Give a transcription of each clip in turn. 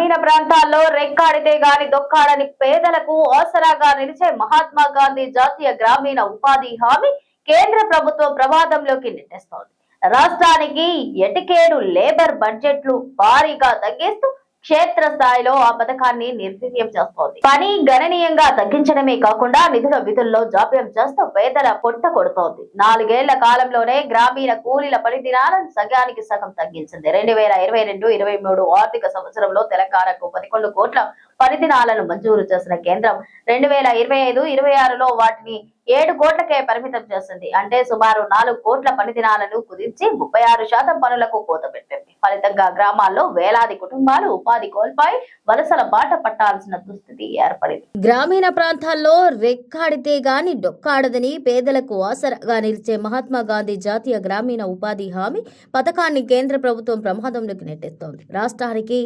గ్రామీణ ప్రాంతాల్లో రెక్కాడితే గాని దొక్కాడని పేదలకు ఆసరాగా నిలిచే మహాత్మా గాంధీ జాతీయ గ్రామీణ ఉపాధి హామీ కేంద్ర ప్రభుత్వం ప్రమాదంలోకి నెట్టేస్తోంది. రాష్ట్రానికి ఎటికేడు లేబర్ బడ్జెట్లు భారీగా తగ్గిస్తూ క్షేత్ర స్థాయిలో ఆ పథకాన్ని నిర్వీర్యం చేస్తోంది. పని గణనీయంగా తగ్గించడమే కాకుండా నిధుల విధుల్లో జాప్యం చేస్తూ పేదల పొట్ట కొడుతోంది. 4 ఏళ్ల కాలంలోనే గ్రామీణ కూలీల పని దినాలను సగానికి సగం తగ్గించింది. 2022-23 ఆర్థిక సంవత్సరంలో తెలంగాణకు 11 కోట్ల పని దినాలను మంజూరు చేసిన కేంద్రం 2025-26లో వాటిని 7 కోట్లకే పరిమితం చేసింది. అంటే సుమారు 4 కోట్ల పని దినాలను కుదించి 36% పనులకు కోత పెట్టింది. ఫలితంగా గ్రామాల్లో వేలాది కుటుంబాలు ఉపాధి కోల్పోయి వలసల బాట పట్టాల్సిన దుస్థితి ఏర్పడింది. గ్రామీణ ప్రాంతాల్లో రెక్కాడితే గాని డొక్కాడదని పేదలకు ఆసరాగా నిలిచే మహాత్మా గాంధీ జాతీయ గ్రామీణ ఉపాధి హామీ పథకాన్ని కేంద్ర ప్రభుత్వం ప్రమాదంలోకి నెట్టేస్తోంది. రాష్ట్రానికి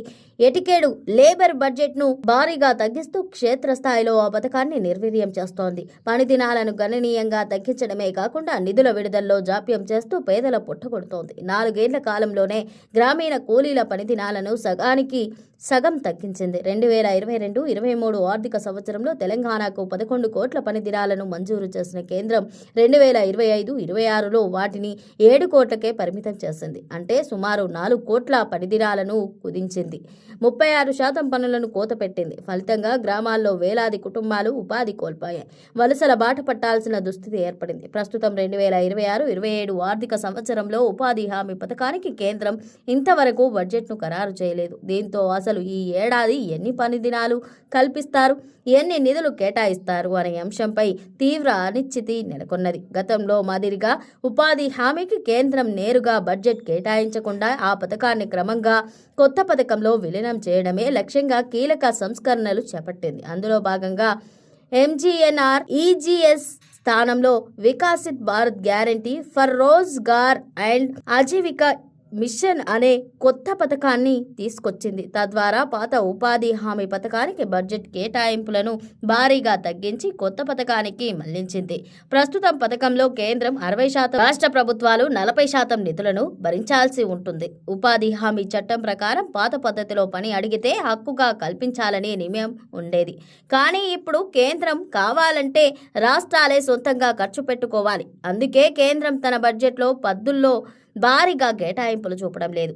ఎటికేడు లేబర్ బడ్జెట్ ను భారీగా తగ్గిస్తూ క్షేత్రస్థాయిలో ఆ పథకాన్ని నిర్వీర్యం చేస్తోంది. పని దినాలను గణనీయంగా తగ్గించడమే కాకుండా నిధుల విడుదలలో జాప్యం చేస్తూ పేదల పుట్టగొడుతోంది. 4 ఏళ్ల కాలంలోనే గ్రామీణ కూలీల పని దినాలను సగానికి సగం తగ్గించింది. 2022-23 ఆర్థిక సంవత్సరంలో తెలంగాణకు 11 కోట్ల పని దినాలను మంజూరు చేసిన కేంద్రం 2025-26లో వాటిని 7 కోట్లకే పరిమితం చేసింది. అంటే సుమారు 4 కోట్ల పని దినాలను కుదించింది. 36% పనులను కోత పెట్టింది. ఫలితంగా గ్రామాల్లో వేలాది కుటుంబాలు ఉపాధి కోల్పోయాయి. వలసల బాట పట్టాల్సిన దుస్థితి ఏర్పడింది. ప్రస్తుతం 2026-27 ఆర్థిక సంవత్సరంలో ఉపాధి హామీ పథకానికి కేంద్రం ఇంతవరకు బడ్జెట్ను ఖరారు చేయలేదు. దీంతో అసలు ఈ ఏడాది ఎన్ని పని దినాలు కల్పిస్తారు, ఎన్ని నిధులు కేటాయిస్తారు అనే అంశంపై తీవ్ర అనిశ్చితి నెలకొన్నది. గతంలో మాదిరిగా ఉపాధి హామీకి కేంద్రం నేరుగా బడ్జెట్ కేటాయించకుండా ఆ పథకాన్ని క్రమంగా కొత్త పథకంలో విలీనం చేయడమే లక్ష్యంగా కీలక సంస్కరణలు చేపట్టింది. అందులో భాగంగా MGNREGS స్థానంలో Viksit Bharat guarantee for Rozgar and Ajeevika mission అనే కొత్త పథకాన్ని తీసుకొచ్చింది. తద్వారా పాత ఉపాధి హామీ పథకానికి బడ్జెట్ కేటాయింపులను భారీగా తగ్గించి కొత్త పథకానికి మళ్లించింది. ప్రస్తుతం పథకంలో కేంద్రం 60%, రాష్ట్ర ప్రభుత్వాలు 40% నిధులను భరించాల్సి ఉంటుంది. ఉపాధి హామీ చట్టం ప్రకారం పాత పద్ధతిలో పని అడిగితే హక్కుగా కల్పించాలనే నియమం ఉండేది. కానీ ఇప్పుడు కేంద్రం కావాలంటే రాష్ట్రాలే సొంతంగా ఖర్చు పెట్టుకోవాలి. అందుకే కేంద్రం తన బడ్జెట్లో పద్దుల్లో భారీగా కేటాయింపులు చూపడం లేదు.